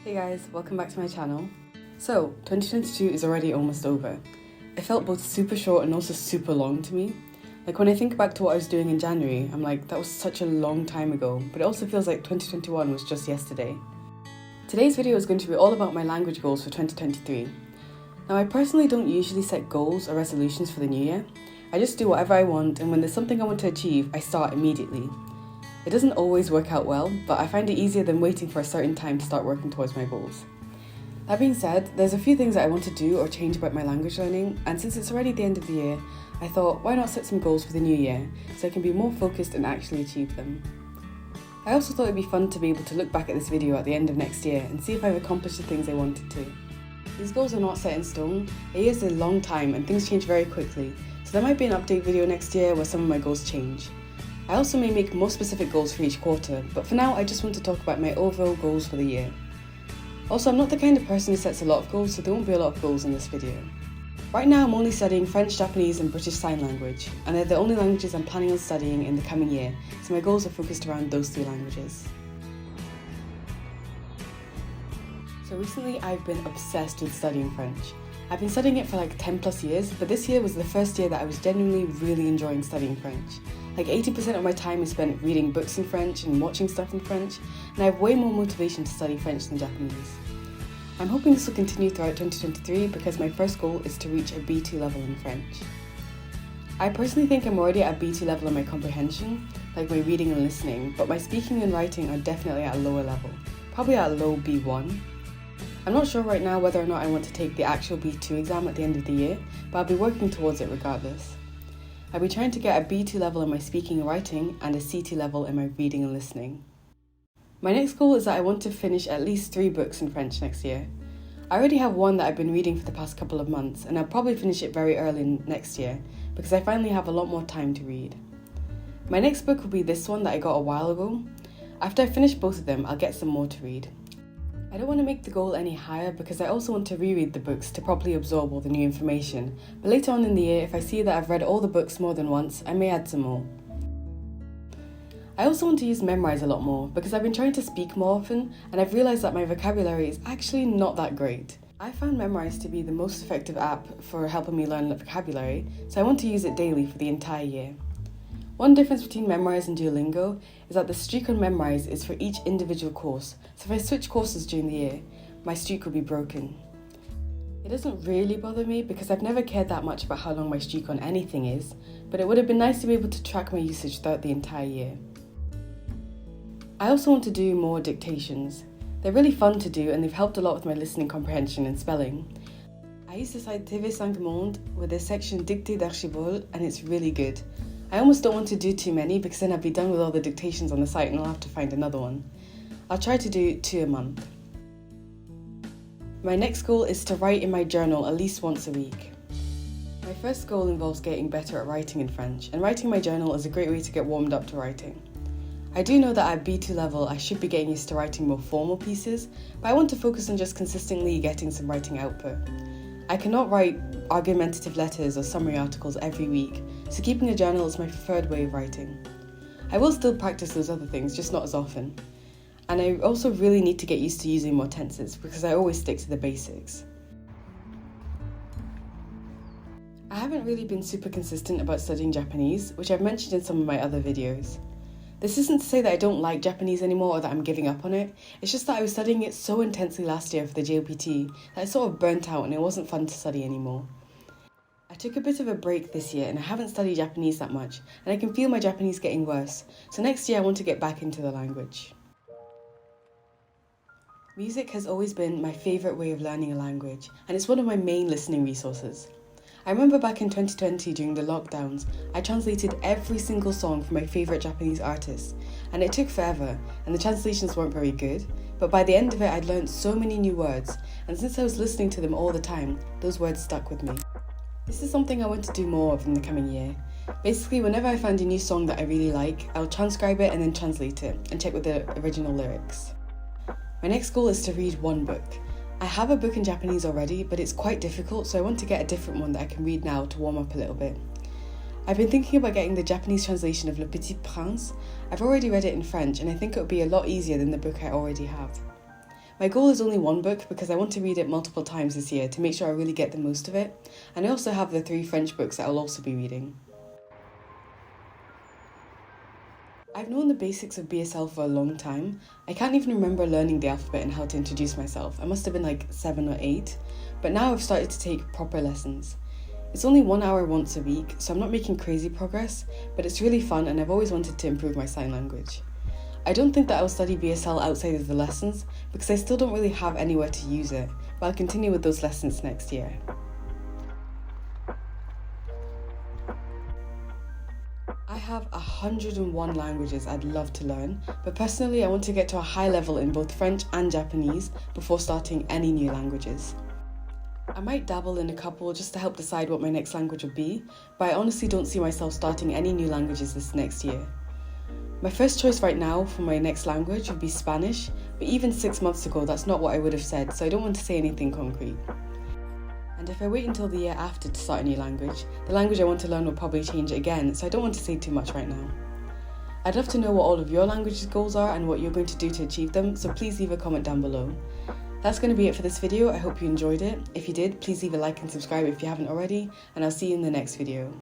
Hey guys, welcome back to my channel. So, 2022 is already almost over. It felt both super short and also super long to me. Like when I think back to what I was doing in January, I'm like, that was such a long time ago, but it also feels like 2021 was just yesterday. Today's video is going to be all about my language goals for 2023. Now, I personally don't usually set goals or resolutions for the new year. I just do whatever I want, and when there's something I want to achieve, I start immediately. It doesn't always work out well, but I find it easier than waiting for a certain time to start working towards my goals. That being said, there's a few things that I want to do or change about my language learning, and since it's already the end of the year, I thought, why not set some goals for the new year, so I can be more focused and actually achieve them. I also thought it'd be fun to be able to look back at this video at the end of next year and see if I've accomplished the things I wanted to. These goals are not set in stone. A year is a long time and things change very quickly, so there might be an update video next year where some of my goals change. I also may make more specific goals for each quarter, but for now I just want to talk about my overall goals for the year. Also, I'm not the kind of person who sets a lot of goals, so there won't be a lot of goals in this video. Right now I'm only studying French, Japanese and British Sign Language, and they're the only languages I'm planning on studying in the coming year, so my goals are focused around those three languages. So recently I've been obsessed with studying French. I've been studying it for like 10 plus years, but this year was the first year that I was genuinely really enjoying studying French. Like 80% of my time is spent reading books in French and watching stuff in French, and I have way more motivation to study French than Japanese. I'm hoping this will continue throughout 2023 because my first goal is to reach a B2 level in French. I personally think I'm already at a B2 level in my comprehension, like my reading and listening, but my speaking and writing are definitely at a lower level, probably at a low B1. I'm not sure right now whether or not I want to take the actual B2 exam at the end of the year, but I'll be working towards it regardless. I'll be trying to get a B2 level in my speaking and writing and a C2 level in my reading and listening. My next goal is that I want to finish at least 3 books in French next year. I already have one that I've been reading for the past couple of months, and I'll probably finish it very early next year because I finally have a lot more time to read. My next book will be this one that I got a while ago. After I finish both of them, I'll get some more to read. I don't want to make the goal any higher because I also want to reread the books to properly absorb all the new information, but later on in the year, if I see that I've read all the books more than once, I may add some more. I also want to use Memrise a lot more because I've been trying to speak more often and I've realised that my vocabulary is actually not that great. I found Memrise to be the most effective app for helping me learn vocabulary, so I want to use it daily for the entire year. One difference between Memrise and Duolingo is that the streak on Memrise is for each individual course, so if I switch courses during the year, my streak will be broken. It doesn't really bother me because I've never cared that much about how long my streak on anything is, but it would have been nice to be able to track my usage throughout the entire year. I also want to do more dictations. They're really fun to do and they've helped a lot with my listening comprehension and spelling. I use the site TV5 Monde with the section Dictée d'Archibald and it's really good. I almost don't want to do too many because then I'll be done with all the dictations on the site and I'll have to find another one. I'll try to do 2 a month. My next goal is to write in my journal at least once a week. My first goal involves getting better at writing in French, and writing my journal is a great way to get warmed up to writing. I do know that at B2 level I should be getting used to writing more formal pieces, but I want to focus on just consistently getting some writing output. I cannot write argumentative letters or summary articles every week, so keeping a journal is my preferred way of writing. I will still practice those other things, just not as often. And I also really need to get used to using more tenses because I always stick to the basics. I haven't really been super consistent about studying Japanese, which I've mentioned in some of my other videos. This isn't to say that I don't like Japanese anymore or that I'm giving up on it, it's just that I was studying it so intensely last year for the JLPT that I sort of burnt out and it wasn't fun to study anymore. I took a bit of a break this year and I haven't studied Japanese that much, and I can feel my Japanese getting worse, so next year I want to get back into the language. Music has always been my favourite way of learning a language, and it's one of my main listening resources. I remember back in 2020 during the lockdowns, I translated every single song from my favourite Japanese artists, and it took forever, and the translations weren't very good, but by the end of it I'd learned so many new words, and since I was listening to them all the time, those words stuck with me. This is something I want to do more of in the coming year. Basically, whenever I find a new song that I really like, I'll transcribe it and then translate it, and check with the original lyrics. My next goal is to read 1 book. I have a book in Japanese already, but it's quite difficult, so I want to get a different one that I can read now to warm up a little bit. I've been thinking about getting the Japanese translation of Le Petit Prince. I've already read it in French, and I think it would be a lot easier than the book I already have. My goal is only one book because I want to read it multiple times this year to make sure I really get the most of it, and I also have the 3 French books that I'll also be reading. I've known the basics of BSL for a long time. I can't even remember learning the alphabet and how to introduce myself. I must have been like 7 or 8, but now I've started to take proper lessons. It's only 1 hour once a week, so I'm not making crazy progress, but it's really fun and I've always wanted to improve my sign language. I don't think that I'll study BSL outside of the lessons because I still don't really have anywhere to use it, but I'll continue with those lessons next year. I have 101 languages I'd love to learn, but personally I want to get to a high level in both French and Japanese before starting any new languages. I might dabble in a couple just to help decide what my next language would be, but I honestly don't see myself starting any new languages this next year. My first choice right now for my next language would be Spanish, but even 6 months ago that's not what I would have said, so I don't want to say anything concrete. And if I wait until the year after to start a new language, the language I want to learn will probably change again, so I don't want to say too much right now. I'd love to know what all of your language goals are and what you're going to do to achieve them, so please leave a comment down below. That's going to be it for this video. I hope you enjoyed it. If you did, please leave a like and subscribe if you haven't already, and I'll see you in the next video.